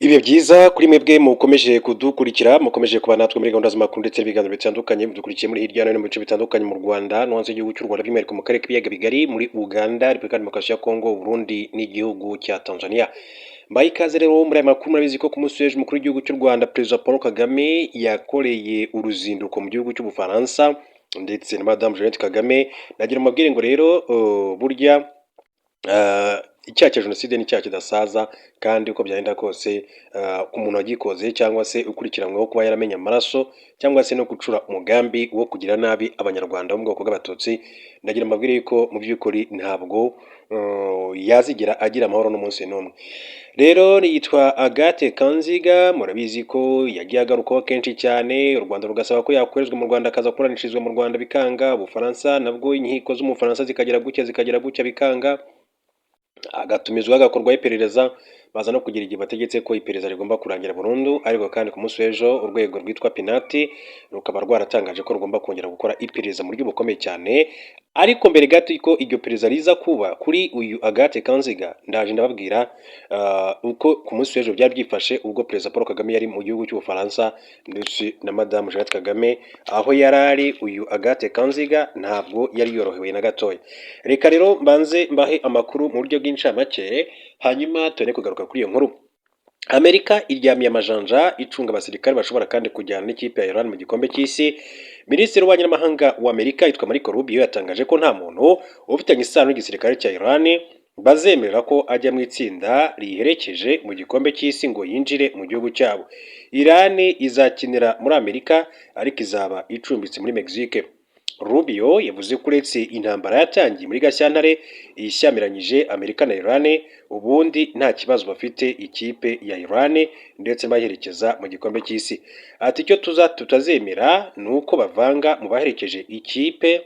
Ibihe byiza kuri mwebwe mukomeje kudukurikira, mukomeje kuba natwe muri gahunda z'amakuru ndetse n'ibiganiro bitandukanye, mudukurikiye muri hirya no hino mu bice bitandukanye mu Rwanda no hanze y'igihugu cy'u Rwanda, by'umwihariko mu karere k'ibiyaga bigari, muri Uganda, Repubulika ya Demokarasi ya Kongo, Burundi n'igihugu cya Tanzania. Mbaye ikaze rero muri aya makuru. Murabizi ko ku munsi w'ejo umukuru w'igihugu cy'u Rwanda Perezida Paul Kagame yakoreye uruzinduko mu gihugu cy'Ubufaransa ndetse na Madamu Jeannette Kagame. Nagira umubwire ngo rero burya icyaha cya jenoside ni icyaha kidasaza, kandi uko byagenda kose ku muntu wagikoze cyangwa se ukurikiranyweho kuba yaramenya amaraso cyangwa se no gucura umugambi wo kugira nabi abanyarwanda bo mu bwoko bw'abatutsi, ndagira amabwire yuko mu by'ukuri ntabwo yazigera agira amahoro n'umunsi n'umwe. Rero yitwa Agathe Kanziga, murabizi ko yagiye agarukaho kenshi cyane, u Rwanda rugasaba ko yakorezwa mu Rwanda akaza kuburanishirizwa mu Rwanda bikanga, Ubufaransa nabwo inkiko z'Umufaransa zikagera gutya bikanga, agatumizwa agakorwaho iperereza, baza no kugira igihe bategetse ko iperereza rigomba kurangira burundu. Ariko kandi ku munsi w'ejo urwego rwitwa Pinati rukaba rwaratangaje ko rugomba kongera gukora iperereza mu buryo bukomeye cyane. Ariko mbere gato ko iryo perereza riza kuba kuri uyu Agathe Kanziga, ndaje ndababwira uko ku munsi w'ejo byari byifashe ubwo Perezida Paul Kagame yari mu gihugu cy'Ubufaransa ndetse na Madamu Jeannette Kagame aho yari ari. Uyu Agathe Kanziga ntabwo yari yorohewe na gatoya. Reka rero mbanze mbahe amakuru mu buryo bw'incamake, hanyuma tubone kugaruka kuri iyo nkuru. Amerika iryamiye amajanja icunga abasirikare bashobora kandi kujyana n'ikipe ya Iran mu gikombe cy'isi. Minisitiri w'ububanyi n'amahanga wa Amerika yitwa Marco Rubio yatangaje ko nta muntu ufitanye isano n'igisirikare cya Iran bazemerera ko ajya mu itsinda riherekeje mu gikombe cy'isi ngo yinjire mu gihugu cyabo. Iran izakinira muri Amerika ariko izaba icumbitse muri Mexique. Rubio yavuze ko uretse intambara yatangiye muri Gashyantare ishyamiranyije Amerika na Iran, ubundi nta kibazo bafite ikipe ya Iran ndetse baherekeza mu gikombe cy'isi. Ati icyo tutazemera ni uko bavanga mu baherekeje ikipe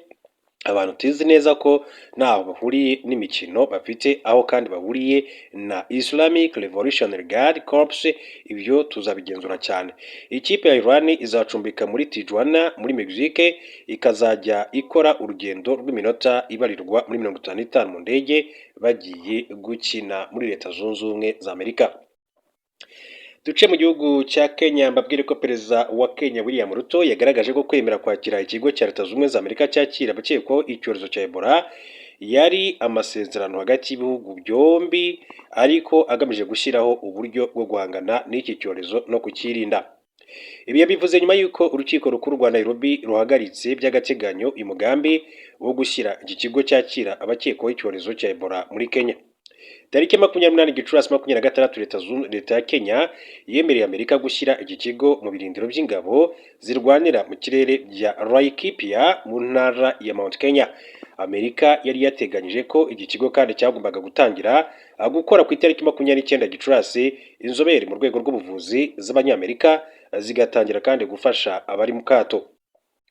abantu tuzi neza ko ntaho bahuriye n'imikino bafite, aho kandi bahuriye na Islamic Revolutionary Guard Corps. Ibyo tuzabigenzura cyane. Ikipe ya Iran izacumbika muri Tijuana muri Mexique, ikazajya ikora urugendo rw'iminota ibarirwa muri 55 mu ndege bagiye gukina muri Leta Zunze Ubumwe za Amerika. Duce mu gihugu cya Kenya, mbabwire ko perezida wa Kenya William Ruto yagaragaje ko kwemera kwakira ikigo cya Leta Zunze Ubumwe za Amerika cyakira abakekwaho icyorezo cya Ebola yari amasezerano hagati y'ibihugu byombi, ariko agamije gushyiraho uburyo bwo guhangana n'iki cyorezo no kukirinda. Ibi yabivuze nyuma y'uko urukiko rukuru rwa Nairobi ruhagaritse by'agateganyo umugambi wo gushyira iki kigo cyakira abakekwaho icyorezo cya Ebola muri Kenya. Tariki 28 Gicurasi 2026 Leta ya Kenya yemereye Amerika gushyira iki kigo mu birindiro by'ingabo zirwanira mu kirere bya Laikipia mu ntara ya Mount Kenya. Amerika yari yateganyije ko iki kigo kandi cyagombaga gutangira gukora ku itariki 29 Gicurasi. Inzobere mu rwego rw'ubuvuzi z'Abanyamerika zigatangira kandi gufasha abari mu kato.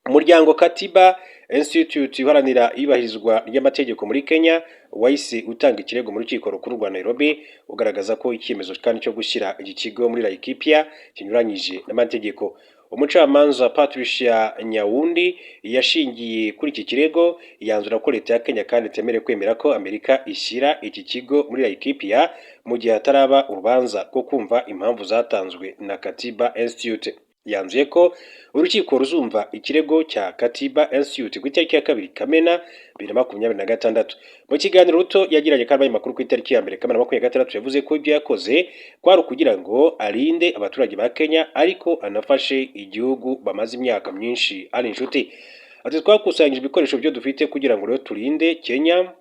Umuryango Katiba Institute iharanira iyubahirizwa ry'amategeko muri Kenya wahise utanga ikirego mu rukiko rukuru rwa Nairobi ugaragaza ko icyemezo kandi cyo gushyira iki kigo muri Laikipia kinyuranyije n'amategeko. Umucamanza Patricia Nyawundi yashingiye kuri iki kirego yanzura ko Leta ya Kenya kandi itemere kwemera ko Amerika ishyira iki kigo muri Laikipia mu gihe hataraba urubanza rwo kumva impamvu zatanzwe na Katiba Institute. Yanzuye ko urukiko ruzumva ikirego cya Katiba Institute ku itariki ya 2 Kamena 2026. Mu kiganiro Ruto yagiranye kandi amakuru ku itariki ya 1 Kamena 2026 yavuze ko ibyo yakoze kwari kugira ngo arinde abaturage ba Kenya ariko anafashe igihugu bamaze imyaka myinshi ari inshuti. Ati twakusanyije ibikoresho byo dufite kugira ngo rero turinde Kenya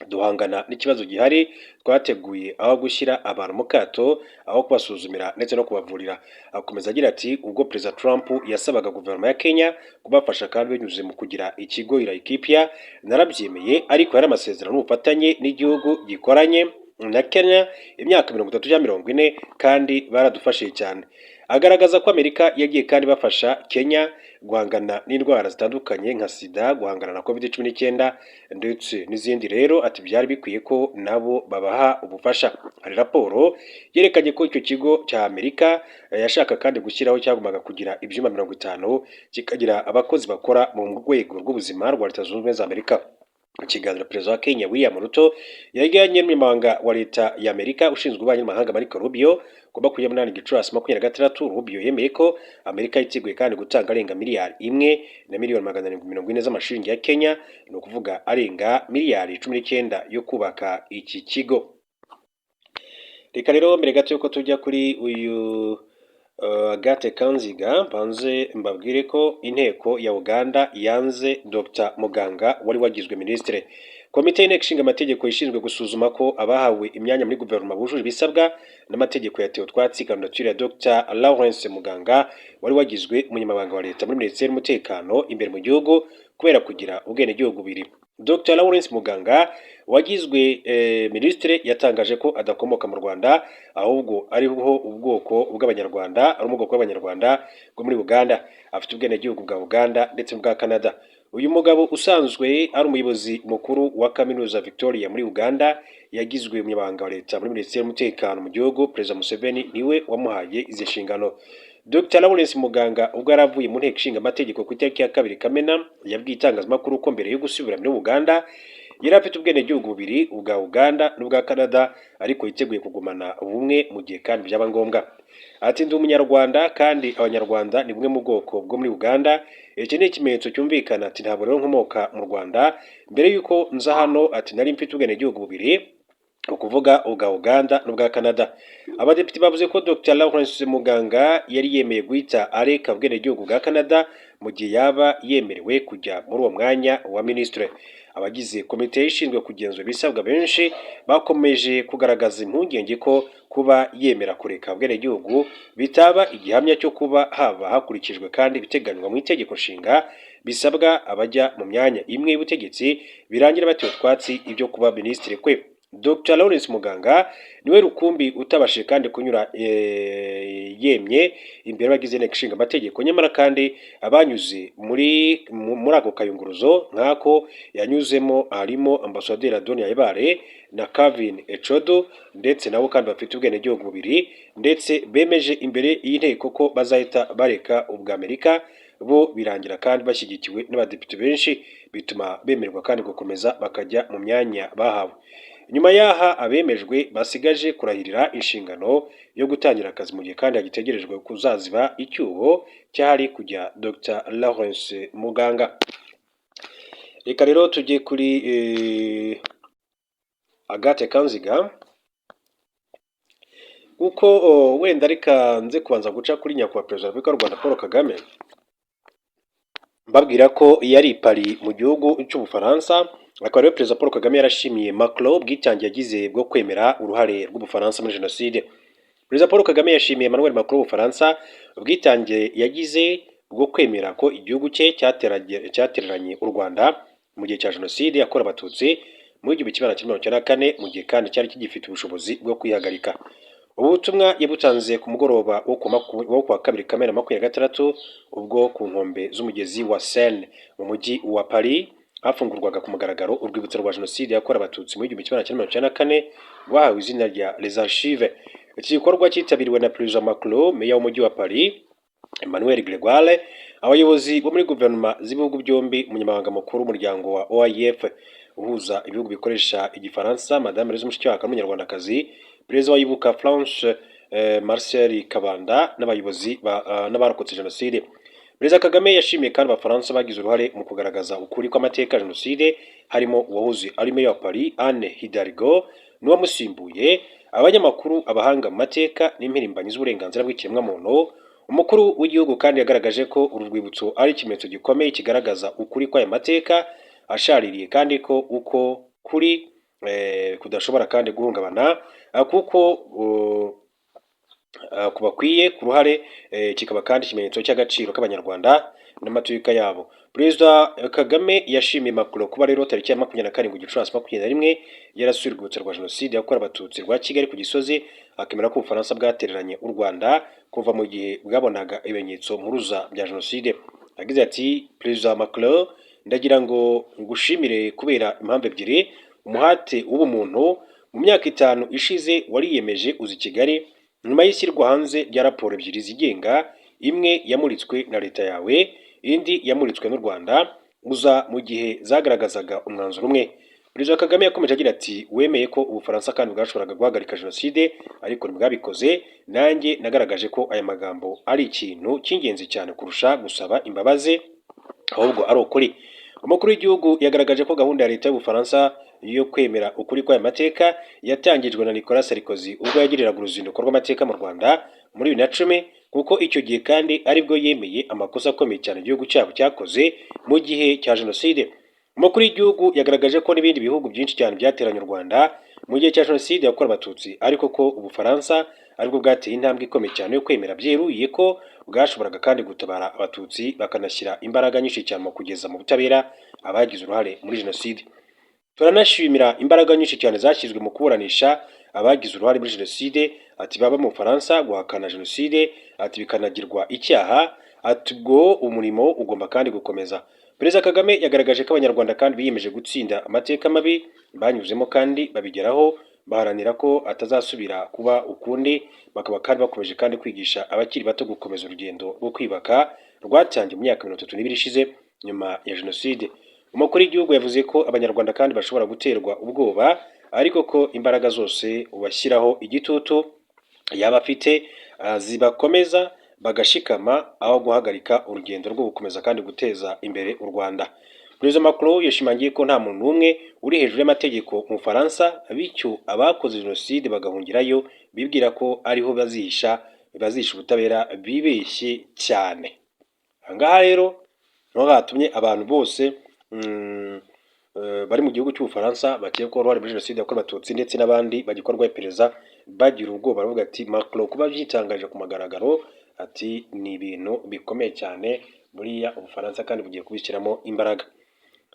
duhangana n'ikibazo gihari. Twateguye aho gushyira abantu mu kato, aho kubasuzumira ndetse no kubavurira. Akomeza agira ati ubwo Perezida Trump yasabaga guverinoma ya Kenya kubafasha kandi binyuze mu kugira ikigo i Laikipia, narabyemeye, ariko yari amasezerano n'ubufatanye n'igihugu gikoranye na Kenya imyaka 30-40 kandi baradufashije cyane. Agaragaza ko Amerika yagiye kandi bafasha Kenya guhangana n'indwara zitandukanye nka sida, guhangana na COVID-19 ndetse n'izindi. Rero ati byari bikwiye ko nabo babaha ubufasha. Hari raporo yerekanye ko icyo kigo cya Amerika yashaka kandi gushyiraho cyagombaga kugira ibyuma 50 kikagira abakozi bakora mu rwego rw'ubuzima rwa Leta Zunze Ubumwe za Amerika. ikiganiro perezida wa Kenya William Ruto yagiranye n'umunyamabanga wa leta ya Amerika ushinzwe ububanyi n'amahanga Marco Rubio ku 28 Gicurasi 2026. Rubio yemeye ko Amerika yiteguye kandi gutanga arenga miliyari 1,740,000 z'amashiringi ya Kenya, ni ukuvuga arenga miliyari 19 yo kubaka iki kigo. Reka rero mbere gato yuko tujya kuri uyu Agathe Kanziga banze mbabwire ko inteko ya Uganda yanze Dr Muganga wari wagizwe ministre. Komite y'inteko ishinga amategeko ishinzwe gusuzuma ko abahawe imyanya muri guverinoma bujuje ibisabwa n'amategeko yatewe utwatsi kandidatire ya Dr Lawrence Muganga wari wagizwe umunyamabanga wa leta muri Minisiteri y'umutekano imbere mu gihugu kubera kugira ubwenegihugu bubiri. Dr Lawrence Muganga wagizwe ministre yatangaje ko adakomoka mu Rwanda ahubwo ariho ubwoko bw'abanyarwanda, ari umugoko w'abanyarwanda bwo muri Uganda, afite ubwenegihugu bwa Uganda ndetse bwa Canada. Uyu mugabo usanzwe ari umuyobozi mukuru wa kaminuza Victoria muri Uganda yagizwe umunyamabanga wa leta muri Minisiteri y'umutekano mu gihugu. Perezida Museveni niwe wamuhaye izi nshingano. Dr Lawrence Muganga ubwo yaravuye mu nteko ishinga amategeko ku itariki ya 2 Kamena yabwiye itangazamakuru ko mbere yo gusubira muri Uganda yari afite ubwenegihugu bubiri, ubwa Uganda n'ubwa Canada, ariko yiteguye kugumana ubumwe mu gihe kandi byaba ngombwa. Ati ndi umunyarwanda kandi abanyarwanda ni bumwe mu bwoko bwo muri Uganda. Iki ni ikimenyetso cyumvikana. Ati ntabwo rero nkomoka mu Rwanda, mbere yuko nza hano ati nari mfite ubwenegihugu bubiri, ukuvuga ubwa Uganda n'ubwa Canada. Abadepite bavuze ko Dr Lawrence Muganga yari yemeye guhita areka ubwenegihugu bwa Canada mu gihe yaba yemerewe kujya muri uwo mwanya wa ministre. Abagize komite ishinzwe kugenzura ibisabwa benshi bakomeje kugaragaza impungenge ko kuba yemera kureka ubwenegihugu bitaba igihamya cyo kuba haba hakurikijwe kandi biteganywa mu itegeko nshinga bisabwa abajya mu myanya imwe y'ubutegetsi birangira batewe utwatsi ibyo kuba ministre kwe. Dr Lawrence Muganga niwe rukumbi utabashije kandi kunyura yemye imbere bagize inteko ishinga amategeko, nyamara kandi abanyuze muri ako kayunguruzo nk'ako yanyuzemo harimo Ambasaderi Adonia Ibare na Kevin Echodo, ndetse nabo kandi bafite ubwenegihugu bubiri, ndetse bemeje imbere y'inteko ko bazahita bareka ubwa Amerika. Bo birangira kandi bashyigikiwe n'abadepite benshi, bituma bemererwa kandi gukomeza bakajya mu myanya bahawe. Nyuma yaha abemejwe basigaje kurahirira inshingano yo gutangira akazi mu gihe kandi hagitegerejwe kuzaziba icyuho cyahari kujya Dr Lawrence Muganga. Reka rero tujye kuri Agathe Kanziga kuko wenda reka nze kubanza guca kuri nyakubahwa Perezida wa Repubulika y'u Rwanda Paul Kagame mbabwira ko yari Paris mu gihugu cy'Ubufaransa. Akaba rero Perezida Paul Kagame yarashimiye Macron ubwitange yagize bwo kwemera uruhare rw'Ubufaransa muri jenoside. Perezida Paul Kagame yashimiye Emmanuel Macron w'Ubufaransa ubwitange yagize bwo kwemera ko igihugu cye cyatereranye u Rwanda mu gihe cya jenoside yakorewe Abatutsi mu 1994, mu gihe kandi cyari kigifite ubushobozi bwo kwihagarika. Ubu butumwa yabutanze ku mugoroba wo kwa 2 Kamena 2026 ubwo ku nkombe z'umugezi wa Seine mu mujyi wa Paris hafungurwaga ku mugaragaro urwibutso rwa jenoside yakorewe Abatutsi mu 1994 rwahawe izina rya Les Archives. Iki gikorwa cyitabiriwe na Perezida Macron, meya w'umujyi wa Paris Emmanuel Gregoire, abayobozi bo muri guverinoma z'ibihugu byombi, umunyamabanga mukuru w'umuryango wa OIF uhuza ibihugu bikoresha igifaransa Madame Louise Mushikiwabo n'umunyarwandakazi, Perezida wa Ibuka France Marcel Kabanda n'abayobozi n'abarokotse jenoside. Perezida Kagame yashimiye kandi Abafaransa bagize uruhare mu kugaragaza ukuri kw'amateka ya jenoside, harimo uwahoze ari meya wa Paris Anne Hidalgo n'uwamusimbuye, abanyamakuru, abahanga mu mateka n'impirimbanyi z'uburenganzira bw'ikiremwamuntu. Umukuru w'igihugu kandi yagaragaje ko uru rwibutso ari ikimenyetso gikomeye kigaragaza ukuri kw'aya mateka ashaririye, kandi ko uko kuri kudashobora kandi guhungabana kuko kubakwiye ku ruhare, kikaba kandi ikimenyetso cy'agaciro k'abanyarwanda n'amateka yabo. Perezida Kagame yashimiye Macron kuba rero tariki ya 27 Gicurasi 2021 yarasuye urwibutso rwa jenoside yakorewe Abatutsi rwa Kigali ku Gisozi, akemera ko Ubufaransa bwatereranye u Rwanda kuva mu gihe bwabonaga ibimenyetso mpuruza bya jenoside. Yagize ati Perezida Macron, ndagira ngo ngushimire kubera impamvu ebyiri: umuhate w'ubumuntu mu myaka 5 ishize wariyemeje uzi Kigali nyuma y'ishyirwa hanze rya raporo ebyiri zigenga, imwe yamuritswe na leta yawe, indi yamuritswe n'u Rwanda, uza mu gihe zagaragazaga umwanzuro umwe. Perezida Kagame yakomeje agira ati wemeye ko Ubufaransa kandi bwashoboraga guhagarika jenoside ariko ntibwabikoze, nanjye nagaragaje ko aya magambo ari ikintu cy'ingenzi cyane kurusha gusaba imbabazi, ahubwo ari ukuri. Umukuru w'igihugu yagaragaje ko gahunda ya leta y'Ubufaransa yo kwemera ukuri kw'aya mateka yatangijwe na Nicolas Sarkozy ubwo yagiriraga uruzinduko rw'amateka mu Rwanda muri 2010, kuko icyo gihe kandi aribwo yemeye amakosa akomeye cyane igihugu cyabo cyakoze mu gihe cya jenoside. Umukuru w'igihugu yagaragaje ko n'ibindi bihugu byinshi cyane byateranye u Rwanda mu gihe cya jenoside yakorewe Abatutsi, ariko ko Ubufaransa aribwo bwateye intambwe ikomeye cyane yo kwemera byeruye ko bwashoboraga kandi gutabara Abatutsi, bakanashyira imbaraga nyinshi cyane mu kugeza mu butabera abagize uruhare muri jenoside. Turanashimira imbaraga nyinshi cyane zashyizwe mu kuburanisha abagize uruhare muri jenoside, ati baba mu Bufaransa guhakana jenoside, ati bikanagirwa icyaha, ati ubwo umurimo ugomba kandi gukomeza. Perezida Kagame yagaragaje ko Abanyarwanda kandi biyemeje gutsinda amateka mabi banyuzemo kandi babigeraho, baharanira ko atazasubira kuba ukundi, bakaba kandi bakomeje kandi kwigisha abakiri bato gukomeza urugendo rwo kwibaka rwatangiye mu myaka 32 ishize nyuma ya jenoside. Umukuru w'igihugu yavuze ko Abanyarwanda kandi bashobora guterwa ubwoba, ariko ko imbaraga zose ubashyiraho igitutu yaba afite zibakomeza bagashikama aho guhagarika urugendo rwo gukomeza kandi guteza imbere u Rwanda. Perezida Macron yashimangiye ko nta muntu n'umwe uri hejuru y'amategeko mu Faransa, bityo abakoze jenoside bagahungirayo bibwira ko ariho bazisha ubutabera bibeshye cyane. Ahangaha rero niho hatumye abantu bose bari mu gihugu cy'Ubufaransa bakekwaho uruhare muri jenoside yakorewe Abatutsi ndetse n'abandi bagikorwaho iperereza bagira ubwoba, baravuga ati Macron kuba byitangaje ku magaragaro, ati ni ibintu bikomeye cyane buriya Ubufaransa kandi bugiye kubishyiramo imbaraga.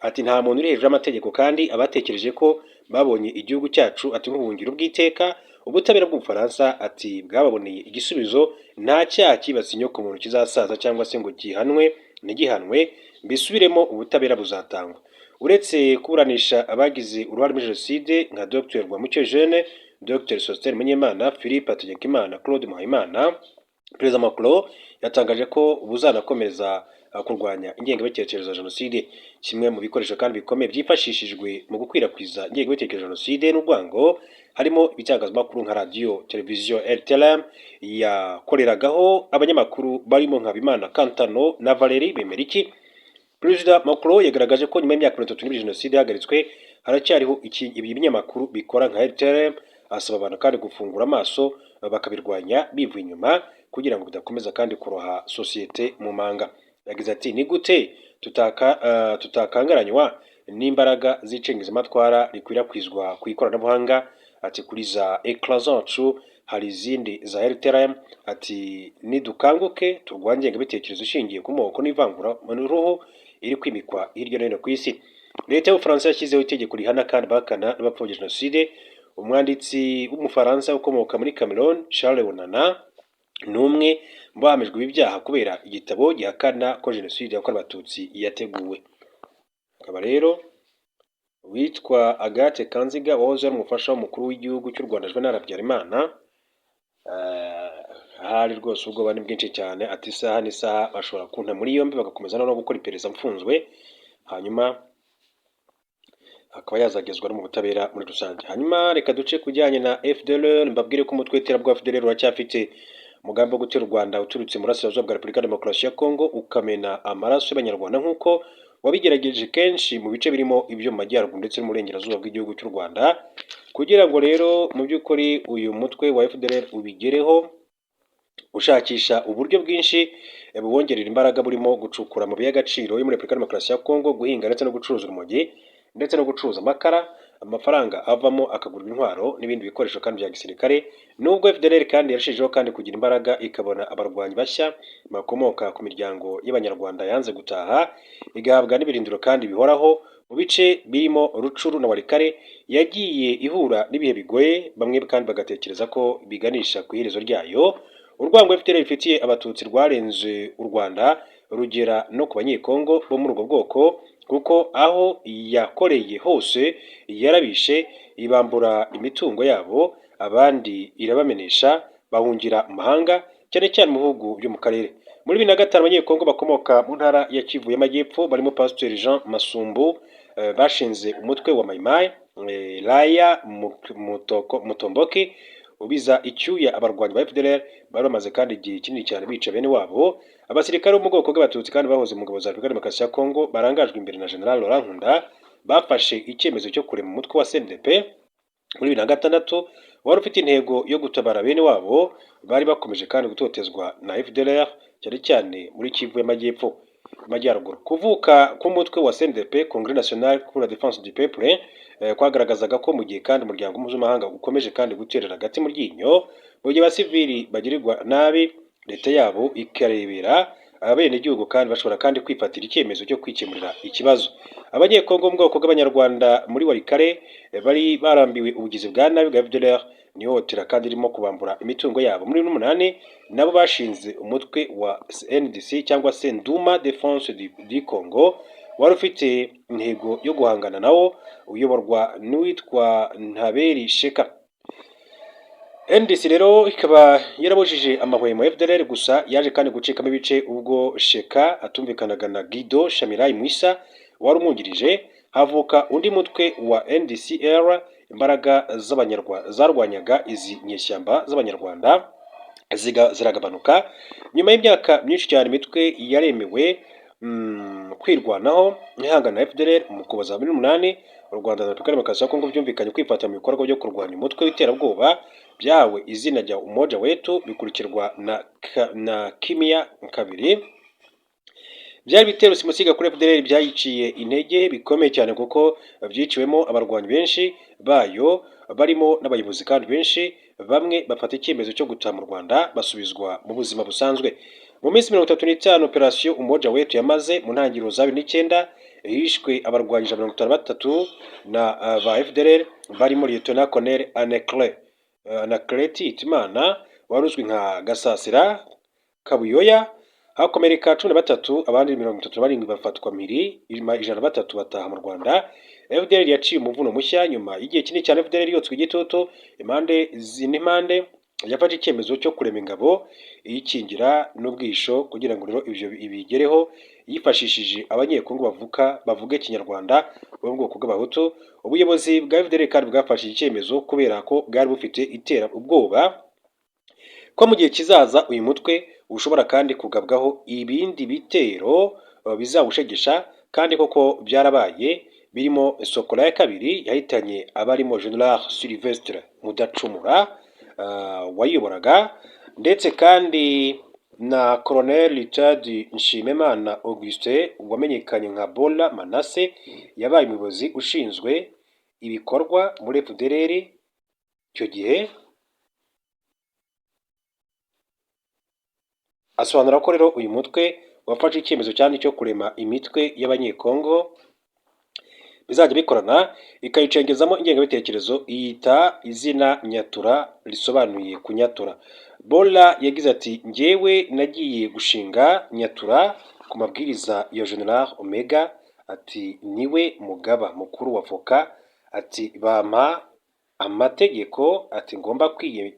Ati nta muntu uri hejuru y'amategeko kandi abatekereje ko babonye igihugu cyacu ati nk'ubuhungiro bw'iteka, ubutabera bw'Ubufaransa ati bwababoneye igisubizo, nta cyaha kibasiye inyoko muntu kizasaza cyangwa se ngo gihanwe ntigihanwe, mbisubiremo ubutabera buzatangwa. Uretse kuburanisha abagize uruhare muri jenoside nka Dr Rwamucyo Jeanne, Dr Sosthène Munyemana, Philippe Hategekimana, Claude Muhayimana, Perezida Macron yatangaje ko buzanakomeza kurwanya ingengabitekerezo ya jenoside. Kimwe mu bikoresho kandi bikomeye byifashishijwe mu gukwirakwiza ingengabitekerezo ya jenoside n'urwango harimo ibitangazamakuru nka radio, televiziyo RTLM yakoreragaho abanyamakuru barimo nka Habimana Kantano na Valérie Bemeriki. Perezida Macron yagaragaje ko nyuma y'imyaka 32 jenoside yahagaritswe haracyariho ibi binyamakuru bikora nka RTLM, asaba abantu kandi gufungura amaso bakabirwanya bivuye inyuma kugira ngo bidakomeza kandi kuroha sosiyete mu manga. Yagize ati ni gute tutakangaranywa n'imbaraga z'icengezamatwara rikwirakwizwa ku ikoranabuhanga, ati kuri za ecran zacu hari izindi za RTLM, ati nidukanguke turwanye ingengabitekerezo ishingiye ku moko n'ivangura mu ruhu iri kwimikwa hirya no hino ku isi. Leta y'Ubufaransa yashyizeho itegeko rihana kandi bahakana n'abapfobya jenoside. Umwanditsi w'Umufaransa ukomoka muri Cameroon, Charles Onana, n'umwe mu bahamijwe ibi byaha kubera igitabo gihakana ko jenoside yakorewe Abatutsi yateguwe. Akaba rero witwa Agathe Kanziga wahoze ari umufasha w'umukuru w'igihugu cy'u Rwanda Juvenal Habyarimana, hari rwose ubwoba ni bwinshi cyane, ati isaha n'isaha bashobora kunta muri yombi bagakomeza no gukora iperereza mfunzwe, hanyuma akaba yazagezwa no mu butabera muri rusange. Hanyuma reka duce kujyanye na FDLR, mbabwire ko umutwe w'iterabwoba FDLR uracyafite umugambi wo gutera u Rwanda uturutse mu burasirazuba bwa Repubulika Demokarasi ya Kongo, ukamena amaraso y'Abanyarwanda nk'uko wabigerageje kenshi mu bice birimo ibyo mu majyaruguru ndetse n'umurengerazuba bw'igihugu cy'u Rwanda. Kugira ngo rero mu by'ukuri uyu mutwe wa FDLR ubigereho, ushakisha uburyo bwinshi bubongerera imbaraga burimo gucukura amabuye y'agaciro yo muri Repubulika Demokarasi ya Kongo, guhinga ndetse no gucuruza urumogi ndetse no gucuruza amakara, amafaranga avamo akagurwa intwaro n'ibindi bikoresho kandi bya gisirikare. Nubwo FDLR kandi yarushijeho kandi kugira imbaraga, ikabona abarwanyi bashya bakomoka ku miryango y'Abanyarwanda yanze gutaha, igahabwa n'ibirindiro kandi bihoraho mu bice birimo Rucuru na Walikare, yagiye ihura n'ibihe bigoye, bamwe kandi bagatekereza ko biganisha ku iherezo ryayo. Urwango FDLR ifitiye Abatutsi rwarenze u Rwanda rugera no ku Banyekongo bo muri ubwo bwoko, kuko aho yakoreye hose yarabishe, ibambura imitungo yabo, abandi irabamenesha bahungira mu mahanga cyane cyane mu bihugu byo mu karere. Muri 2005 abanyekongo bakomoka mu ntara ya Kivu y'Amajyepfo barimo Pasteur Jean Masumbu bashinze umutwe wa Maimai Raya Mutomboki ubiza icyuya abarwanyi ba FDLR bari bamaze kandi igihe kinini cyane bica bene wabo. Abasirikare bo mu bwoko bw'abatutsi kandi bahoze mu ngabo za Repubulika Demokarasi ya Kongo barangajwe imbere na General Laurent Nkunda bafashe icyemezo cyo kurema umutwe wa CNDP muri 2006 wari ufite intego yo gutabara bene wabo bari bakomeje kandi gutotezwa na FDLR cyane cyane muri Kivu y'Amajyepfo Majyaruguru. Kuvuka k'umutwe wa CNDP Congrès National pour la Défense du Peuple kwagaragazaga ko mu gihe kandi umuryango mpuzamahanga ukomeje kandi guterera hagati mu ryinyo mu gihe abasivili bagirirwa nabi leta yabo ikarebera abenegihugu kandi bashobora kandi kwifatira icyemezo cyo kwikemurira ikibazo. Abanyekongo mu bwoko bw'abanyarwanda muri Warikare bari barambiwe ubugizi bwa nabi bwa FDLR nihotera kandi irimo kubambura imitungo yabo. Muri 2008 nabo bashinze umutwe wa NDC cyangwa se Nduma Défense du Congo wari ufite intego yo guhangana nawo uyoborwa n'uwitwa Ntaberi Sheka. NDC rero ikaba yarabujije amahwemo FDLR gusa yaje kandi gucikamo ibice ubwo Sheka atumvikanaga na Guido Shamirai Mwisa wari umwungirije. Havuka undi mutwe wa NDCR imbaraga z'abanyarwanda zarwanyaga izi nyeshyamba z'abanyarwanda ziragabanuka. Nyuma y'imyaka myinshi cyane imitwe yaremewe kwirwanaho ihangana na FDLR mu Ukuboza 2008 u Rwanda na Repubulika Demokarasi ya Kongo byumvikanye kwifata mu bikorwa byo kurwanya umutwe w'iterabwoba byahawe izina rya Umoja Wetu bikurikirwa na Kimia kabiri. Byari bitero simusiga kuri FDLR byayiciye intege bikomeye cyane kuko byiciwemo abarwanyi benshi bayo barimo n'abayobozi kandi benshi bamwe bafata icyemezo cyo gutaha mu Rwanda basubizwa mu buzima busanzwe. Mu minsi 35 operation Umoja Wetu yamaze mu ntangiriro za 2009 hishwe abarwanyi 53 na ba FDLR barimo Lieutenant Colonel Anaclet Itimana waruzwi nka Gasasira Kabuyoya hakomereka 13 abandi 37 bafatwa mpiri 103 bataha mu Rwanda. FDLR yaciye umuvuno mushya nyuma y'igihe kinini cyane FDLR yotswe igitutu impande yafashe icyemezo cyo kurema ingabo iyikingira n'ubwisho kugira ngo rero ivyo ibigereho yifashishije abanyekongo bavuga Kinyarwanda bo mu bwoko bw'abahutu. Ubuyobozi bwa FDLR kandi bwafashe icyemezo kubera ko bwari bufite itera ubwoba ko mu gihe kizaza uyu mutwe ushobora kandi kugabwaho ibindi bitero bizawushegesha kandi koko byarabaye birimo Sokola ya kabiri yahitanye abarimo General Sylvestre Mudacumura wayoboraga ndetse kandi na Colonel Richard Nshimemana Auguste wamenyekanye nka Bola Manase yabaye umuyobozi ushinzwe ibikorwa muri FDLR icyo gihe. Asobanura ko rero uyu mutwe wafashe icyemezo cyane cyo kurema imitwe y'abanyekongo bizajya bikorana ikayicengezamo ingengabitekerezo iyita izina Nyatura risobanuye kunyatura. Bola yagize ati njyewe nagiye gushinga Nyatura ku mabwiriza ya General Omega ati niwe mugaba mukuru wa voka ati bampa amategeko ati ngomba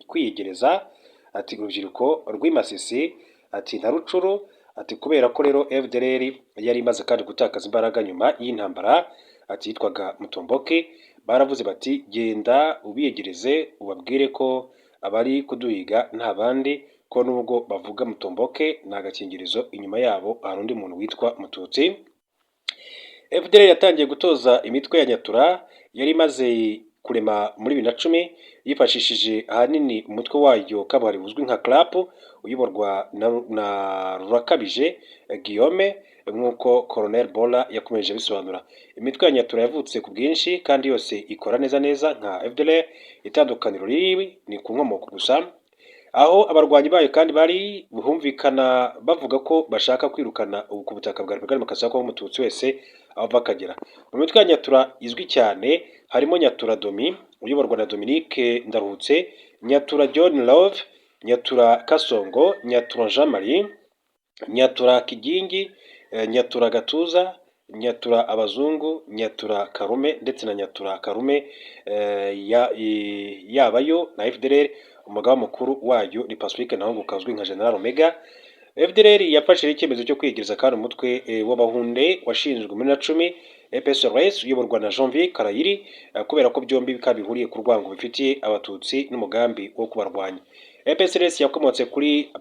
kwiyegereza ati urubyiruko rw'Imasisi ati na Rucuru ati kubera ko rero FDLR yari imaze kandi gutakaza imbaraga nyuma y'intambara ati yitwaga Mutomboke baravuze bati genda ubiyegereze ubabwire ko abari kuduhiga nta bandi ko nubwo bavuga Mutomboke nta gakingirizo inyuma yabo hari undi muntu witwa Mututsi. FDLR yatangiye gutoza imitwe ya Nyatura yari imaze kurema muri 2010 yifashishije ahanini umutwe wayo kabuhari uzwi nka CLAP uyoborwa na Rurakabije Guillaume nk'uko Colonel Bola yakomeje bisobanura. Imitwe ya Nyatura yavutse ku bwinshi kandi yose ikora neza nka FDLR. Itandukaniro riri ni ku nkomoko gusa aho abarwanyi bayo kandi bari buhumvikana bavuga ko bashaka kwirukana ku butaka bwa Repubulika Demokarasi ya Kongo Umututsi wese ava akagera. Mu mitwe ya Nyatura izwi cyane harimo Nyatura Domi uyoborwa na Dominique Ndaruhutse, Nyatura John Love, Nyatura Kasongo, Nyatura Jean Marie, Nyatura Kigingi, Nyatura Gatuza, Nyatura Abazungu, Nyatura Karume ndetse na Nyatura Karume yabayo na FDLR. Umugaba mukuru wayo ni Pacifique naho gukazwi nka General Omega. FDLR yafashe icyemezo cyo kwegereza kandi umutwe w'abahunde washinzwe muri na 10 EPSRS uyoborwa na Janvier Karayiri kubera ko byombi bikaba bihuriye ku rwango bifitiye abatutsi n'umugambi wo kubarwanya. EPSRS yakomotse kuri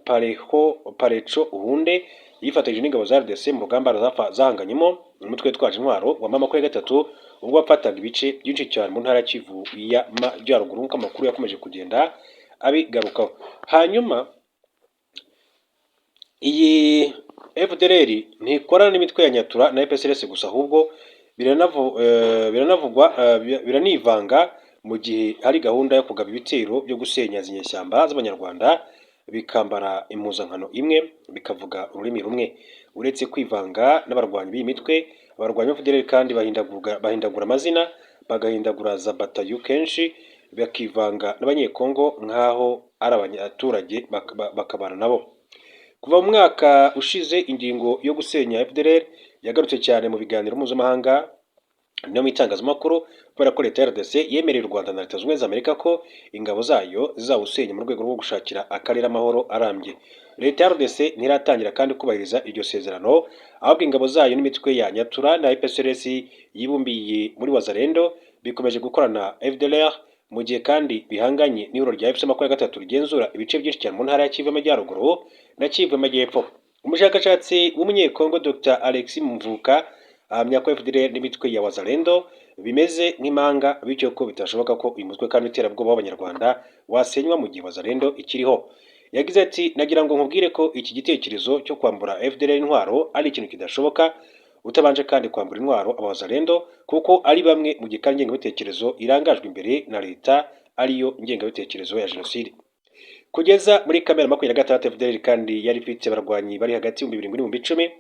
Parecho Uhunde yifatanyije n'ingabo za RDC mu rugamba zahanganyemo umutwe witwaje intwaro wa mama kuri gatatu ubwo wafataga ibice byinshi cyane mu ntara ya Kivu ya Majyaruguru nk'uko amakuru yakomeje kugenda abigarukaho. Hanyuma iyi FDLR ntikorana n'imitwe ya Nyatura na EPSRS gusa ahubwo biranivanga mu gihe hari gahunda yo kugaba ibitero byo gusenya inyeshyamba z'abanyarwanda bikambara impuzankano imwe bikavuga ururimi rumwe. Uretse kwivanga n'abarwanyi b'iyi mitwe, abarwanyi ba FDLR kandi bahindagura amazina, bagahindagura za batayo kenshi, bakivanga n'abanyekongo nk'aho ari abaturage bakabana nabo. Kuva mu mwaka ushize ingingo yo gusenya FDLR yagarutse cyane mu biganiro mpuzamahanga no mu itangazamakuru kubera ko leta ya RDC yemereye u Rwanda na Leta Zunze Ubumwe za Amerika ko ingabo zayo zizawusenya mu rwego rwo gushakira akarere amahoro arambye. Leta ya RDC ntiratangira kandi kubahiriza iryo sezerano, ahubwo ingabo zayo n'imitwe ya Nyatura na EPSRS yibumbiye muri Wazalendo bikomeje gukorana FDLR mu gihe kandi bihanganye n'ihuriro rya FC23 rigenzura ibice byinshi cyane mu ntara ya Kivu y'Amajyaruguru na Kivu y'Amajyepfo. Umushakashatsi w'umunyekongo Dr Alexis Mvuka ahamya ko FDLR n'imitwe ya Wazalendo bimeze nk'impanga, bityo ko bitashoboka ko uyu mutwe kandi iterabwoba w'abanyarwanda wasenywa mu gihe Wazalendo ikiriho. Yagize ati nagira ngo nkubwire ko iki gitekerezo cyo kwambura FDLR intwaro ari ikintu kidashoboka utabanje kandi kwambura intwaro Abazalendo kuko ari bamwe mu gikari ngengabitekerezo irangajwe imbere na leta ariyo ngengabitekerezo ya jenoside. Kugeza muri Kamena 26 FDLR kandi yari ifite abarwanyi bari hagati y'ibihumbi 7 n'ibihumbi 10.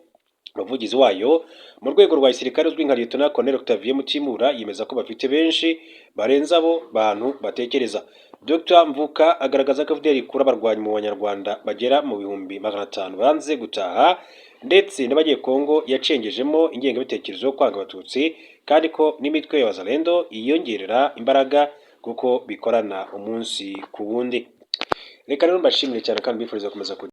Umuvugizi wayo mu rwego rwa gisirikare uzwi nka Lieutenant Colonel Octavien Mutimura yemeza ko bafite benshi barenza abo bantu batekereza. Dr Mvuka agaragaza ko FDLR ikura abarwanyi mu banyarwanda bagera mu bihumbi 500 banze gutaha ndetse n'abanyekongo yacengejemo ingengabitekerezo yo kwanga abatutsi kandi ko n'imitwe ya Wazalendo iyongerera imbaraga kuko bikorana umunsi ku wundi. Reka rero mbashimire cyane kandi bifuriza komeza